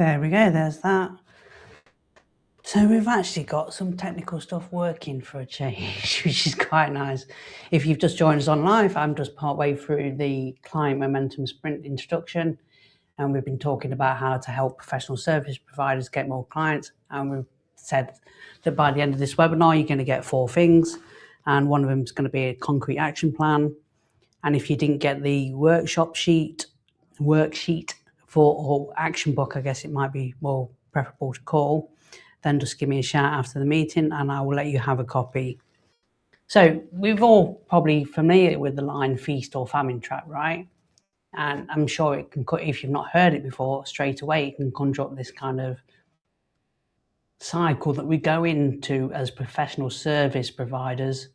There we go, there's that. So we've actually got some technical stuff working for a change, which is quite nice. If you've just joined us on live, I'm just partway through the Client Momentum Sprint introduction, and we've been talking about how to help professional service providers get more clients. And we've said that by the end of this webinar, you're going to get 4 things, and one of them is going to be a concrete action plan. And if you didn't get the worksheet or action book, I guess it might be more preferable to call, then just give me a shout after the meeting and I will let you have a copy. So we've all probably familiar with the line feast or famine trap, right? And I'm sure it can, if you've not heard it before, straight away it can conjure up this kind of cycle that we go into as professional service providers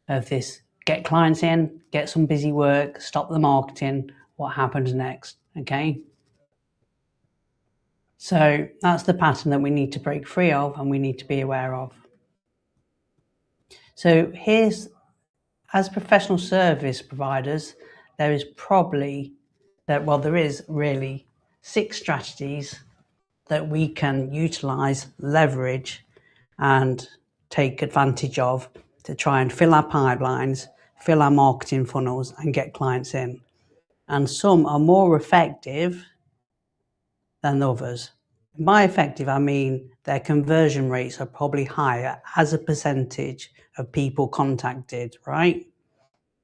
of this: get clients in, get some busy work, stop the marketing, what happens next, okay? So that's the pattern that we need to break free of and we need to be aware of. So here's, as professional service providers, there is really 6 strategies that we can utilize, leverage, and take advantage of to try and fill our pipelines, fill our marketing funnels, and get clients in. And some are more effective than others. By effective, I mean their conversion rates are probably higher as a percentage of people contacted, right?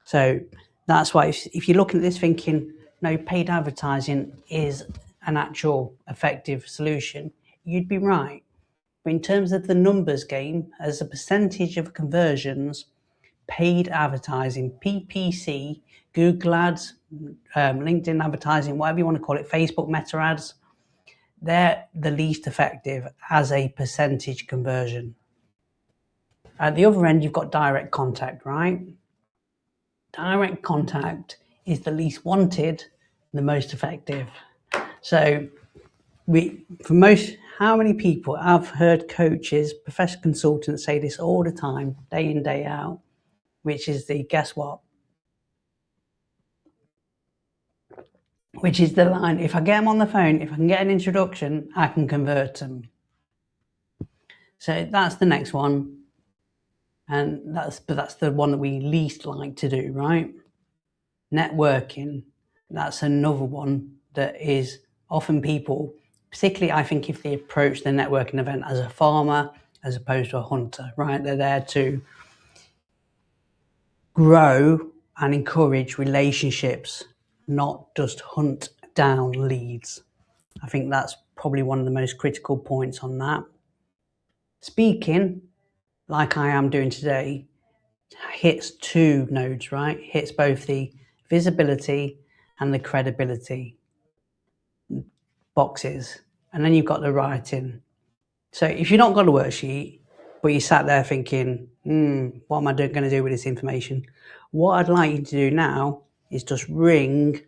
So that's why if you're looking at this thinking, no, paid advertising is an actual effective solution, you'd be right. But in terms of the numbers game, as a percentage of conversions, paid advertising, PPC, Google ads, LinkedIn advertising, whatever you want to call it, Facebook meta ads, they're the least effective as a percentage conversion. At the other end, you've got direct contact, right? Direct contact is the least wanted, the most effective. So how many people, I've heard coaches, professional consultants say this all the time, day in, day out, which is the, guess what? Which is the line, if I get them on the phone, if I can get an introduction, I can convert them. So that's the next one. And that's the one that we least like to do, right? Networking, that's another one that is often people, particularly I think if they approach the networking event as a farmer as opposed to a hunter, right? They're there to grow and encourage relationships, not just hunt down leads. I think that's probably one of the most critical points on that. Speaking, like I am doing today, hits 2 nodes, right? Hits both the visibility and the credibility boxes. And then you've got the writing. So if you've not got a worksheet, but you sat there thinking, what am I going to do with this information? What I'd like you to do now is just ring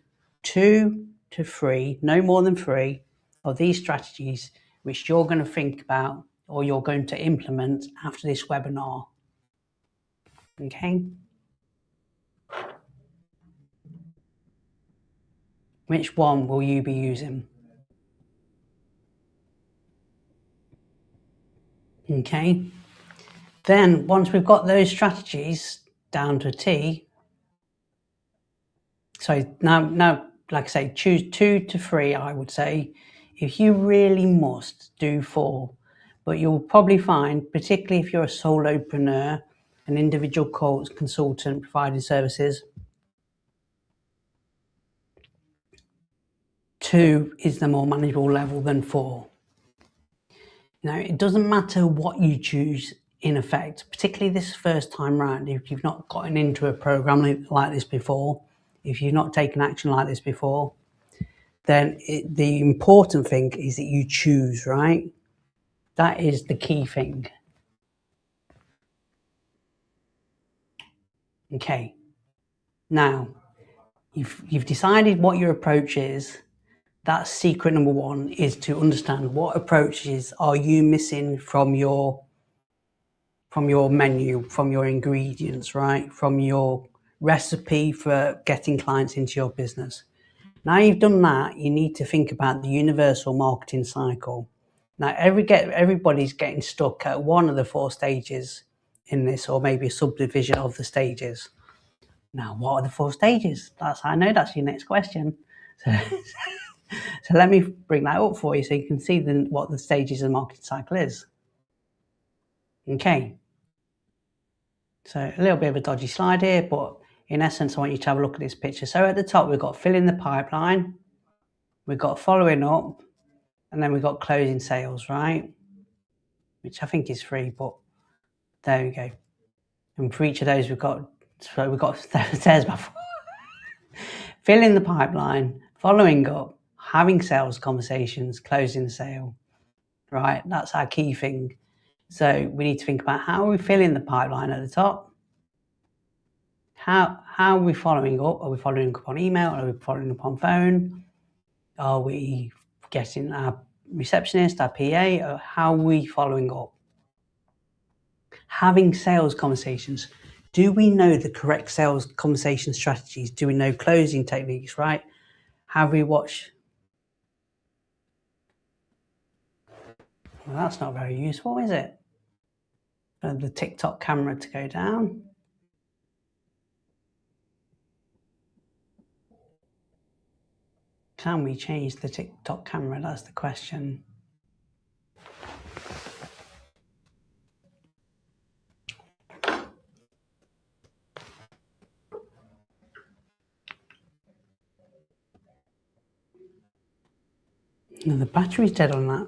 2 to 3, no more than 3, of these strategies which you're going to think about or you're going to implement after this webinar. Okay? Which one will you be using? Okay. Then once we've got those strategies down to a T, so now, like I say, choose 2 to 3, I would say. If you really must, do 4. But you'll probably find, particularly if you're a solopreneur, an individual consultant providing services, 2 is the more manageable level than 4. Now, it doesn't matter what you choose in effect, particularly this first time round, if you've not gotten into a program like this before, if you've not taken action like this before, then the important thing is that you choose, right? That is the key thing. Okay. Now, you've decided what your approach is. That's secret number 1, is to understand what approaches are you missing from your menu, from your ingredients, right? From your recipe for getting clients into your business. Now you've done that, you need to think about the universal marketing cycle. Now everybody's getting stuck at one of the 4 stages in this, or maybe a subdivision of the stages. Now, what are the 4 stages? I know that's your next question. So let me bring that up for you so you can see what the stages of the marketing cycle is. Okay. So a little bit of a dodgy slide here, but in essence, I want you to have a look at this picture. So at the top, we've got filling the pipeline, we've got following up, and then we've got closing sales, right? Which I think is free, but there we go. And for each of those, we've got stairs before. Filling the pipeline, following up, having sales conversations, closing the sale, right? That's our key thing. So we need to think about how are we filling the pipeline at the top? How are we following up? Are we following up on email? Are we following up on phone? Are we getting our receptionist, our PA? Or how are we following up? Having sales conversations. Do we know the correct sales conversation strategies? Do we know closing techniques, right? Have we watched? Well, that's not very useful, is it? The TikTok camera to go down. Can we change the TikTok camera? That's the question. No, the battery's dead on that.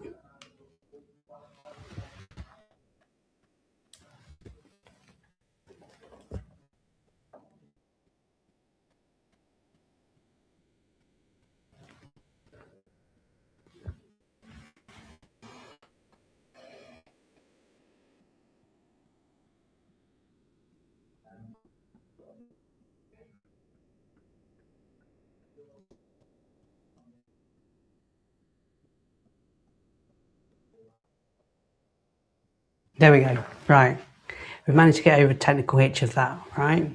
There we go. Right. We've managed to get over a technical hitch of that, right?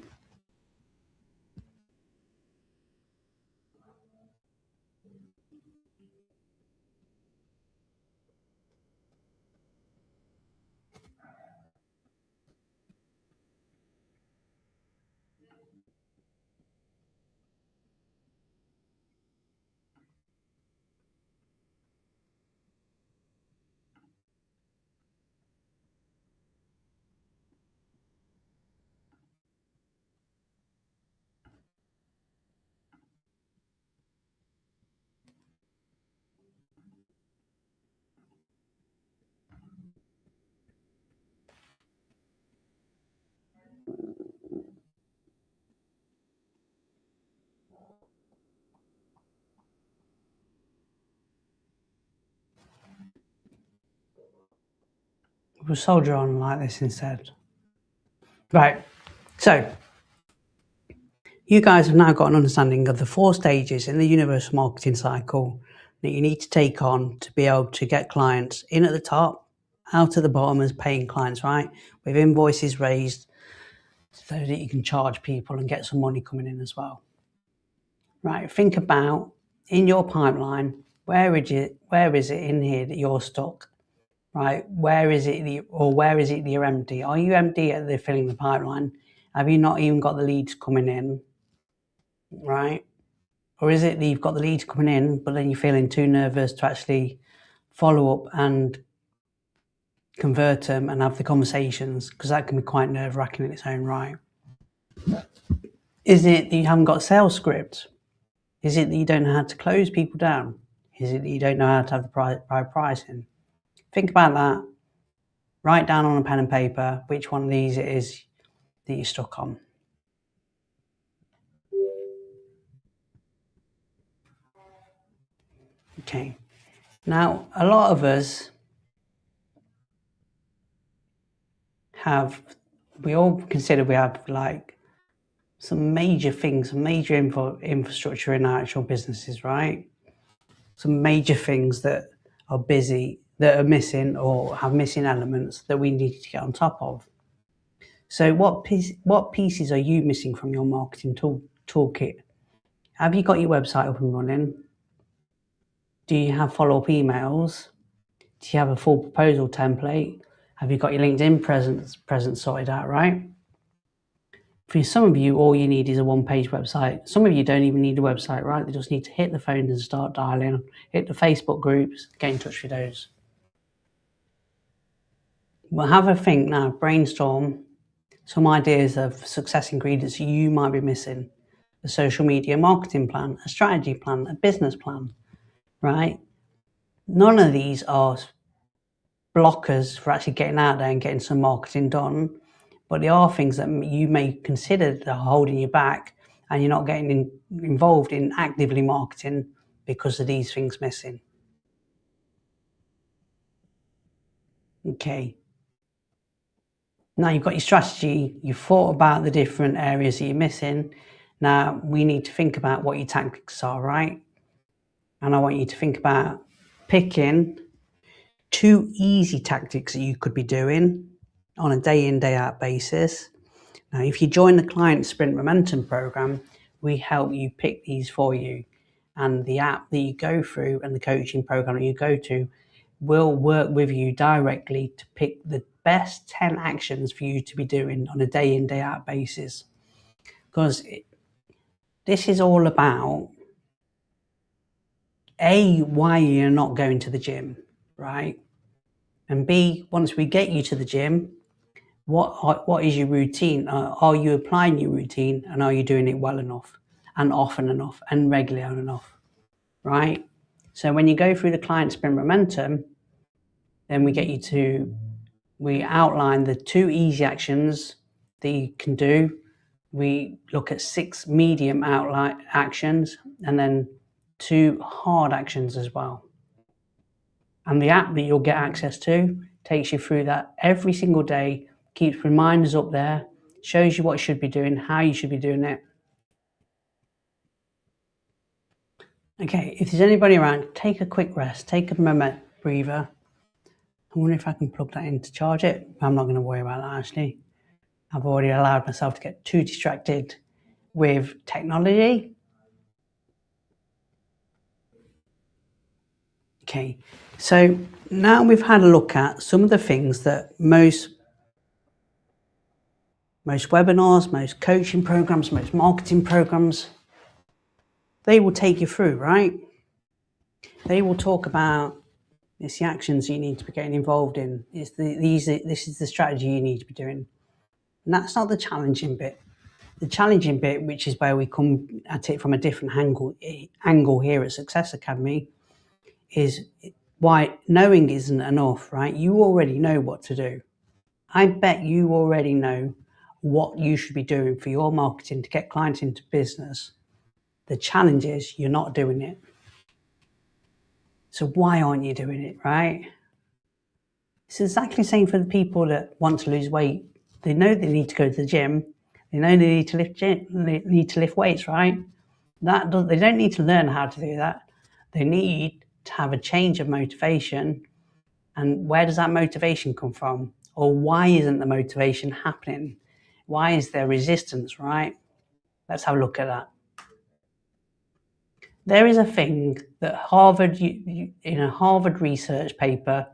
We'll soldier on like this instead. Right. So you guys have now got an understanding of the 4 stages in the universal marketing cycle that you need to take on to be able to get clients in at the top, out at the bottom as paying clients, right? With invoices raised so that you can charge people and get some money coming in as well. Right, think about in your pipeline, where is it in here that you're stuck? Right, where is it that you're empty? Are you empty at the filling the pipeline? Have you not even got the leads coming in? Right? Or is it that you've got the leads coming in, but then you're feeling too nervous to actually follow up and convert them and have the conversations? Because that can be quite nerve-wracking in its own right. Is it that you haven't got a sales script? Is it that you don't know how to close people down? Is it that you don't know how to have the right pricing? Think about that. Write down on a pen and paper which one of these it is that you're stuck on. Okay. Now, a lot of us we all consider we have like some major things, some major infrastructure in our actual businesses, right? Some major things that are busy, that are missing or have missing elements that we need to get on top of. So what pieces are you missing from your marketing toolkit? Have you got your website up and running? Do you have follow-up emails? Do you have a full proposal template? Have you got your LinkedIn presence sorted out, right? For some of you, all you need is a one-page website. Some of you don't even need a website, right? They just need to hit the phone and start dialing, hit the Facebook groups, get in touch with those. We'll have a think now, brainstorm some ideas of success ingredients you might be missing. A social media marketing plan, a strategy plan, a business plan, right? None of these are blockers for actually getting out there and getting some marketing done, but there are things that you may consider that are holding you back and you're not getting involved in actively marketing because of these things missing. Okay. Now you've got your strategy, you've thought about the different areas that you're missing. Now we need to think about what your tactics are, right? And I want you to think about picking 2 easy tactics that you could be doing on a day in, day out basis. Now, if you join the Client Sprint Momentum program, we help you pick these for you. And the app that you go through and the coaching program that you go to will work with you directly to pick the best 10 actions for you to be doing on a day in, day out basis. Because this is all about A, why you're not going to the gym, right? And B, once we get you to the gym, what is your routine? Are you applying your routine and are you doing it well enough and often enough and regularly enough, right? So when you go through the Client Sprint Momentum, then we outline the 2 easy actions that you can do. We look at 6 medium outline actions and then 2 hard actions as well. And the app that you'll get access to takes you through that every single day, keeps reminders up there, shows you what you should be doing, how you should be doing it. Okay, if there's anybody around, take a quick rest, take a moment breather. I wonder if I can plug that in to charge it. I'm not going to worry about that actually. I've already allowed myself to get too distracted with technology. Okay, so now we've had a look at some of the things that most webinars, most coaching programs, most marketing programs, they will take you through, right? They will talk about it's the actions you need to be getting involved in. This is the strategy you need to be doing. And that's not the challenging bit. The challenging bit, which is where we come at it from a different angle here at Success Academy, is why knowing isn't enough, right? You already know what to do. I bet you already know what you should be doing for your marketing to get clients into business. The challenge is you're not doing it. So why aren't you doing it, right? It's exactly the same for the people that want to lose weight. They know they need to go to the gym. They know they need to lift weights, right? They don't need to learn how to do that. They need to have a change of motivation. And where does that motivation come from? Or why isn't the motivation happening? Why is there resistance, right? Let's have a look at that. There is a thing that in a Harvard research paper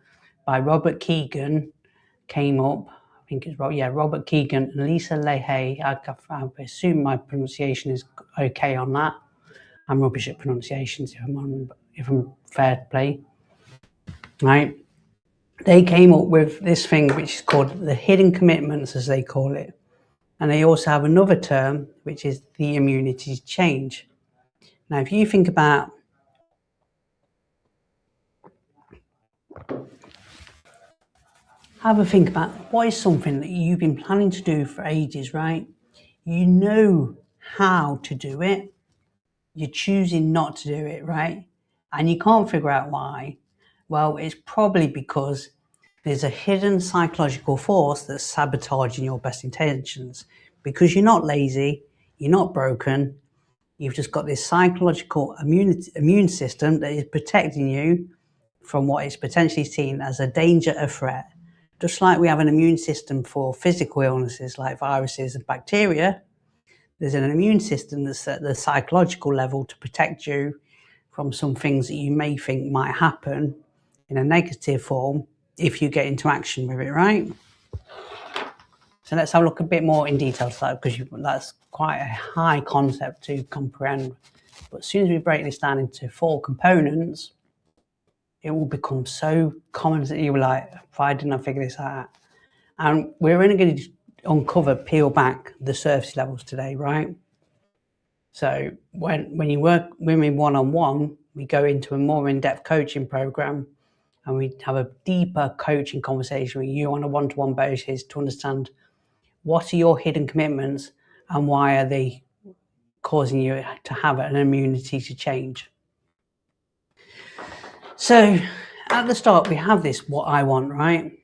by Robert Keegan came up. I think it's Robert Keegan and Lisa Leahy. I assume my pronunciation is okay on that. I'm rubbish at pronunciations if I'm fair to play. Right? They came up with this thing which is called the hidden commitments, as they call it. And they also have another term, which is the immunity to change. Now, if you think about what is something that you've been planning to do for ages, right? You know how to do it. You're choosing not to do it, right? And you can't figure out why. Well, it's probably because there's a hidden psychological force that's sabotaging your best intentions. Because you're not lazy, you're not broken, you've just got this psychological immune system that is protecting you from what is potentially seen as a danger, a threat. Just like we have an immune system for physical illnesses like viruses and bacteria, there's an immune system that's at the psychological level to protect you from some things that you may think might happen in a negative form if you get into action with it, right? So let's have a look a bit more in detail to that, because that's quite a high concept to comprehend. But as soon as we break this down into 4 components, it will become so common that you were like, why didn't I figure this out? And we're only going to peel back the surface levels today, right? So when you work with me one-on-one, we go into a more in-depth coaching program, and we have a deeper coaching conversation with you on a one-to-one basis to understand what are your hidden commitments and why are they causing you to have an immunity to change. So at the start, we have this what I want, right?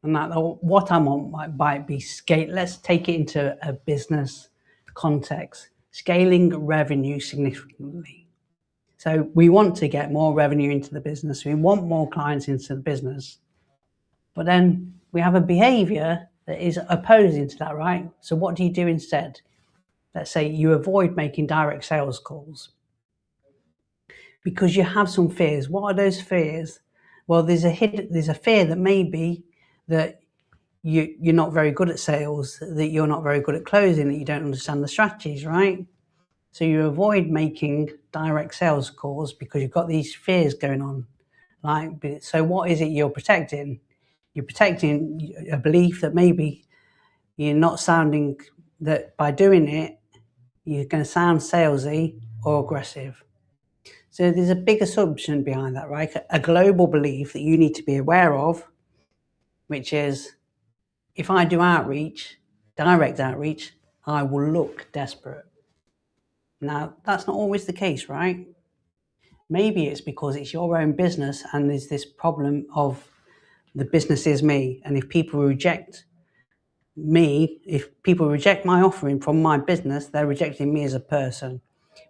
And that what I want might be scale. Let's take it into a business context, scaling revenue significantly. So we want to get more revenue into the business. We want more clients into the business. But then we have a behavior that is opposing to that, right? So what do you do instead? Let's say you avoid making direct sales calls because you have some fears. What are those fears? Well, there's a fear that maybe that you're not very good at sales, that you're not very good at closing, that you don't understand the strategies, right? So you avoid making direct sales calls because you've got these fears going on. So what is it you're protecting? You're protecting a belief that maybe you're not sounding, that by doing it, you're going to sound salesy or aggressive. So there's a big assumption behind that, right? A global belief that you need to be aware of, which is, if I do outreach, direct outreach, I will look desperate. Now, that's not always the case, right? Maybe it's because it's your own business and there's this problem of the business is me. And if people reject me, if people reject my offering from my business, they're rejecting me as a person,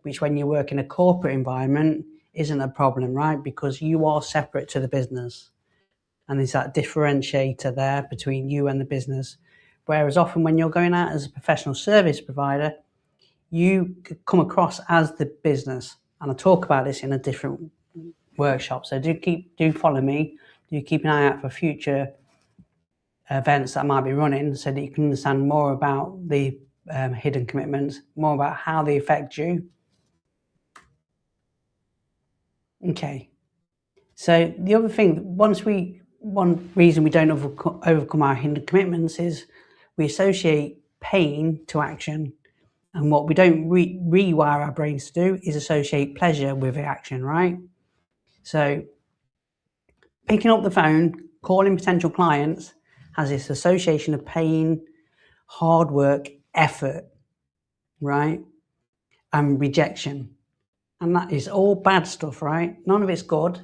which when you work in a corporate environment isn't a problem, right? Because you are separate to the business. And there's that differentiator there between you and the business. Whereas often when you're going out as a professional service provider, you come across as the business. And I talk about this in a different workshop. So do follow me. Do keep an eye out for future events that I might be running, so that you can understand more about the hidden commitments, more about how they affect you. Okay. So the other thing, one reason we don't overcome our hidden commitments is we associate pain to action. And what we don't rewire our brains to do is associate pleasure with action, right? So picking up the phone, calling potential clients has this association of pain, hard work, effort, right? And rejection. And that is all bad stuff, right? None of it's good.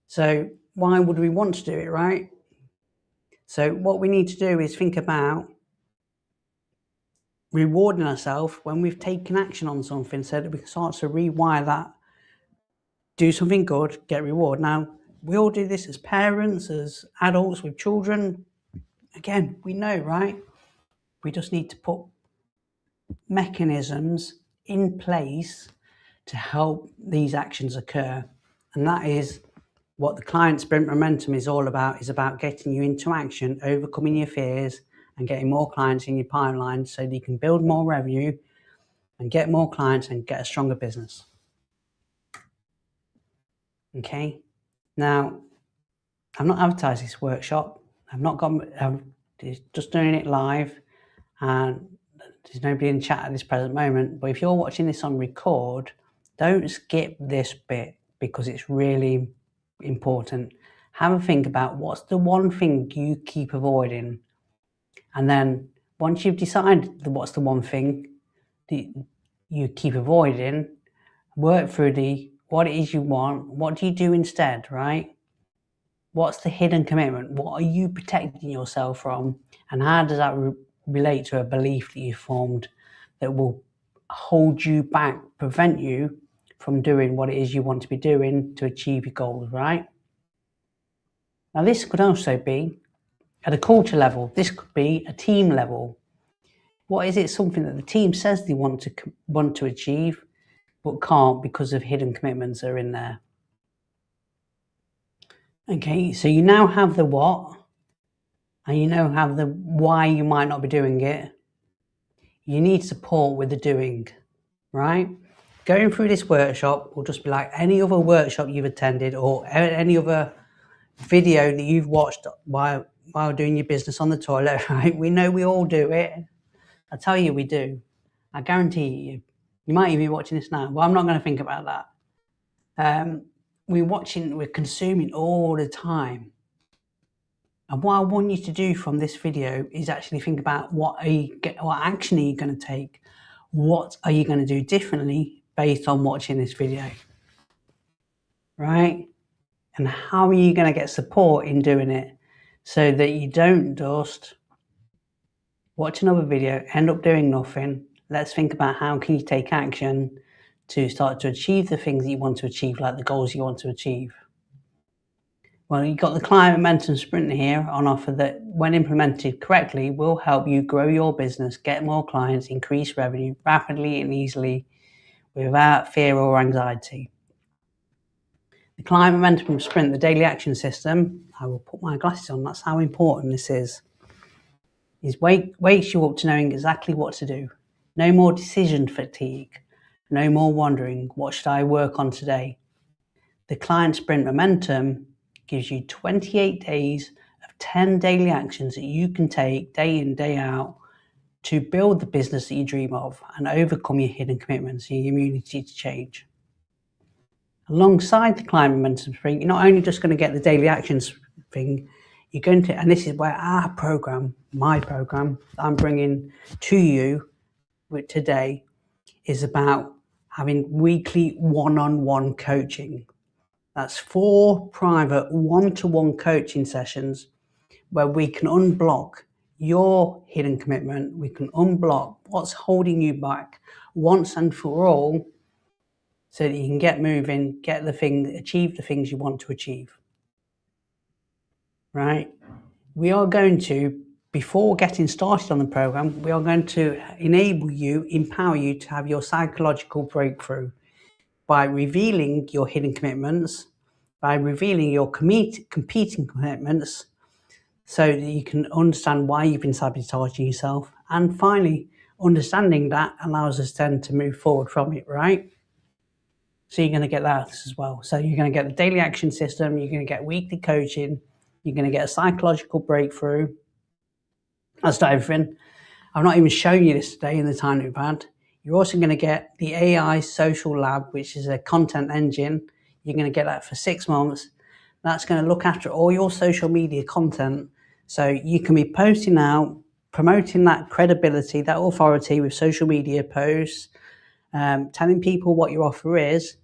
So why would we want to do it, right? So what we need to do is think about rewarding ourselves when we've taken action on something, so that we can start to rewire that. Do something good, get reward. Now, we all do this as parents, as adults with children. Again, we know, right? We just need to put mechanisms in place to help these actions occur. And that is what the client sprint momentum is all about, is about getting you into action, overcoming your fears, and getting more clients in your pipeline so that you can build more revenue and get more clients and get a stronger business. Okay. Now, I've not advertised this workshop. I'm just doing it live, and there's nobody in chat at this present moment. But if you're watching this on record, don't skip this bit because it's really important. Have a think about what's the one thing you keep avoiding. And then once you've decided what's the one thing that you keep avoiding, work through what it is you want. What do you do instead, right? What's the hidden commitment? What are you protecting yourself from? And how does that relate to a belief that you formed that will hold you back, prevent you from doing what it is you want to be doing to achieve your goals, right? Now, this could also be at a culture level. This could be a team level. What is it something that the team says they want to achieve, but can't because of hidden commitments that are in there? Okay, so you now have the what, and you now have the why you might not be doing it. You need support with the doing, right? Going through this workshop will just be like any other workshop you've attended or any other video that you've watched while doing your business on the toilet, right? We know we all do it. I tell you, we do. I guarantee you. You might even be watching this now, but I'm not going to think about that. We're consuming all the time. And what I want you to do from this video is actually think about what action are you going to take? What are you going to do differently based on watching this video? Right? And how are you going to get support in doing it so that you don't just watch another video, end up doing nothing. Let's think about how can you take action to start to achieve the things that you want to achieve, like the goals you want to achieve. Well, you've got the Client Momentum Sprint here on offer that, when implemented correctly, will help you grow your business, get more clients, increase revenue rapidly and easily without fear or anxiety. The Client Momentum Sprint, the daily action system, I will put my glasses on, that's how important this is wakes you up to knowing exactly what to do. No more decision fatigue. No more wondering, what should I work on today? The Client Sprint Momentum gives you 28 days of 10 daily actions that you can take day in, day out to build the business that you dream of and overcome your hidden commitments and your immunity to change. Alongside the Client Momentum Sprint, you're not only just going to get the daily actions thing, you're going to, and this is where our program, my program, I'm bringing to you with today, is about having weekly one-on-one coaching. That's 4 private one-to-one coaching sessions where we can unblock your hidden commitment. We can unblock what's holding you back once and for all so that you can get moving, achieve the things you want to achieve. Right? We are going to, before getting started on the program, we are going to empower you to have your psychological breakthrough by revealing your hidden commitments, by revealing your competing commitments, so that you can understand why you've been sabotaging yourself. And finally, understanding that allows us then to move forward from it, right? So you're going to get that as well. So you're going to get the daily action system, you're going to get weekly coaching, you're going to get a psychological breakthrough. That's not everything. I've not even shown you this today in the time that we've had. You're also going to get the AI Social Lab, which is a content engine. You're going to get that for 6 months. That's going to look after all your social media content. So you can be posting out, promoting that credibility, that authority with social media posts, telling people what your offer is,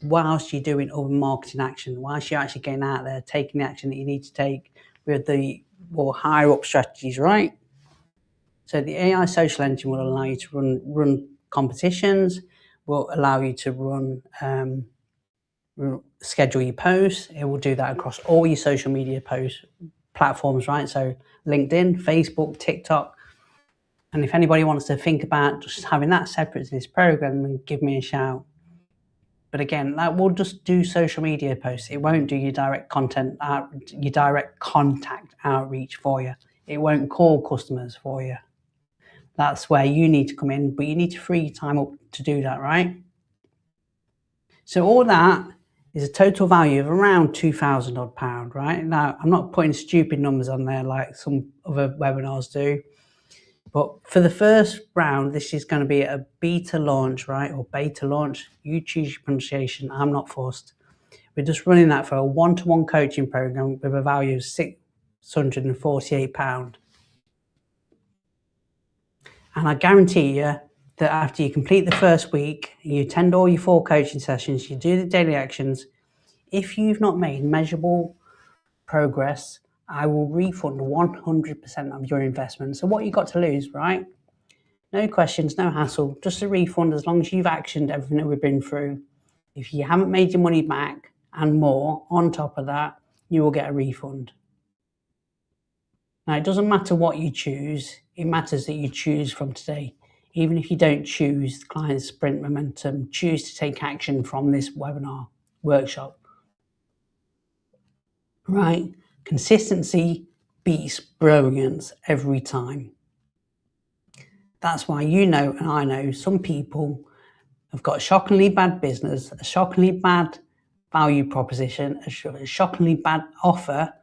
whilst you're doing other marketing action, whilst you're actually getting out there, taking the action that you need to take with the more higher up strategies, right? So the AI social engine will allow you to run competitions, will allow you to schedule your posts. It will do that across all your social media post platforms, right? So LinkedIn, Facebook, TikTok. And if anybody wants to think about just having that separate to this program, then give me a shout. But again, that will just do social media posts. It won't do your direct content, your direct contact outreach for you. It won't call customers for you. That's where you need to come in, but you need to free your time up to do that, right? So all that is a total value of around £2,000 odd, right? Now, I'm not putting stupid numbers on there like some other webinars do, but for the first round, this is going to be a beta launch, right? Or beta launch. You choose your pronunciation. I'm not forced. We're just running that for a one-to-one coaching program with a value of £648. And I guarantee you that after you complete the first week, you attend all your 4 coaching sessions, you do the daily actions, if you've not made measurable progress, I will refund 100% of your investment. So what you got to lose, right? No questions, no hassle, just a refund as long as you've actioned everything that we've been through. If you haven't made your money back and more on top of that, you will get a refund. Now, it doesn't matter what you choose, it matters that you choose from today. Even if you don't choose the client sprint momentum, choose to take action from this webinar, workshop. Right? Consistency beats brilliance every time. That's why you know and I know some people have got a shockingly bad business, a shockingly bad value proposition, a shockingly bad offer.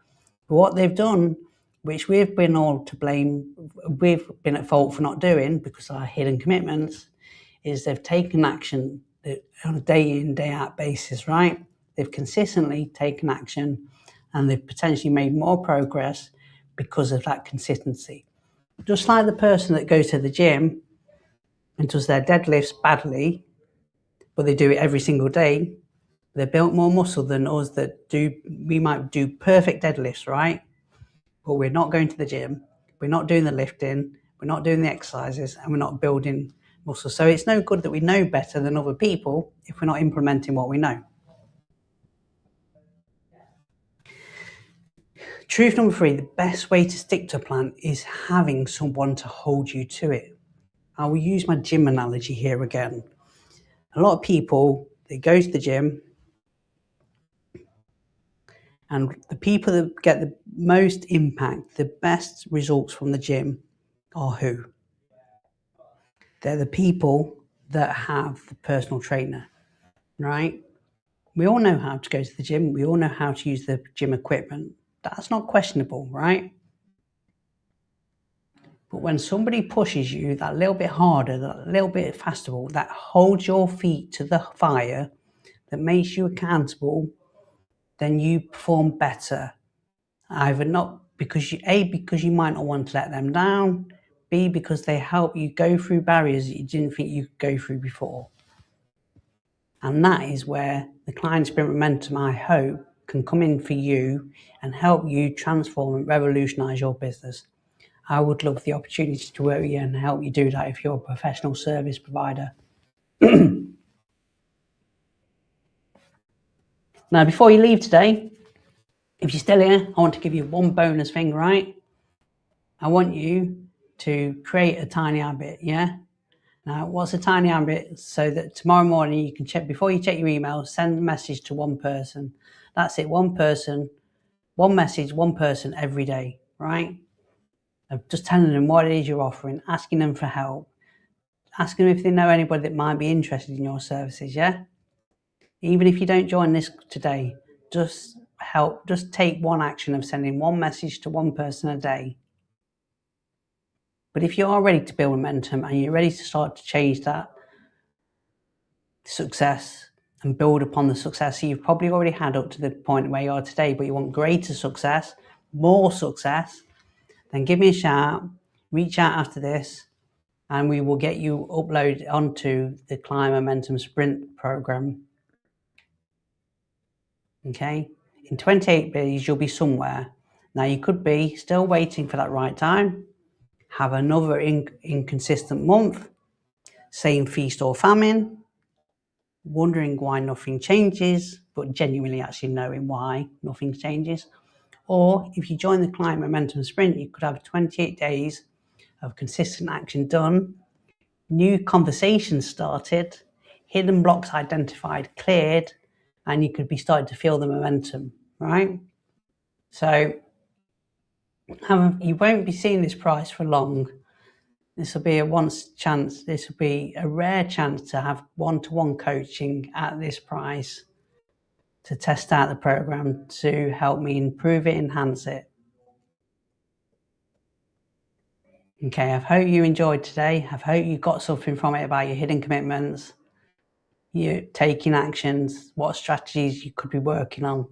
But what they've done, which we've been all to blame, we've been at fault for not doing because of our hidden commitments, is they've taken action on a day in, day out basis, right? They've consistently taken action and they've potentially made more progress because of that consistency. Just like the person that goes to the gym and does their deadlifts badly, but they do it every single day, they built more muscle than us that we might do perfect deadlifts, right? But we're not going to the gym, we're not doing the lifting, we're not doing the exercises, and we're not building muscle. So it's no good that we know better than other people if we're not implementing what we know. Truth number 3, the best way to stick to a plan is having someone to hold you to it. I will use my gym analogy here again. A lot of people, they go to the gym, and the people that get the most impact, the best results from the gym are who? They're the people that have the personal trainer, right? We all know how to go to the gym. We all know how to use the gym equipment. That's not questionable, right? But when somebody pushes you that little bit harder, that little bit faster, that holds your feet to the fire, that makes you accountable, then you perform better. Either not because because you might not want to let them down, B, because they help you go through barriers that you didn't think you could go through before. And that is where the client sprint momentum, I hope, can come in for you and help you transform and revolutionize your business. I would love the opportunity to work with you and help you do that if you're a professional service provider. Now, before you leave today, if you're still here, I want to give you one bonus thing, right? I want you to create a tiny habit, yeah? Now, what's a tiny habit? So that tomorrow morning you can check, before you check your email, send a message to one person. That's it, one person, one message, one person every day, right? Just telling them what it is you're offering, asking them for help, asking them if they know anybody that might be interested in your services, yeah? Even if you don't join this today, just take one action of sending one message to one person a day. But if you are ready to build momentum and you're ready to start to change that success and build upon the success you've probably already had up to the point where you are today, but you want greater success, more success, then give me a shout, reach out after this, and we will get you uploaded onto the Climb Momentum Sprint program. Okay? In 28 days, you'll be somewhere. Now, you could be still waiting for that right time, have another inconsistent month, same feast or famine, wondering why nothing changes, but genuinely actually knowing why nothing changes. Or if you join the Climb Momentum Sprint, you could have 28 days of consistent action done, new conversations started, hidden blocks identified, cleared, and you could be starting to feel the momentum, right? So you won't be seeing this price for long. This will be a once chance. This will be a rare chance to have one-to-one coaching at this price to test out the program to help me improve it, enhance it. Okay, I hope you enjoyed today. I hope you got something from it about your hidden commitments, you taking actions, what strategies you could be working on.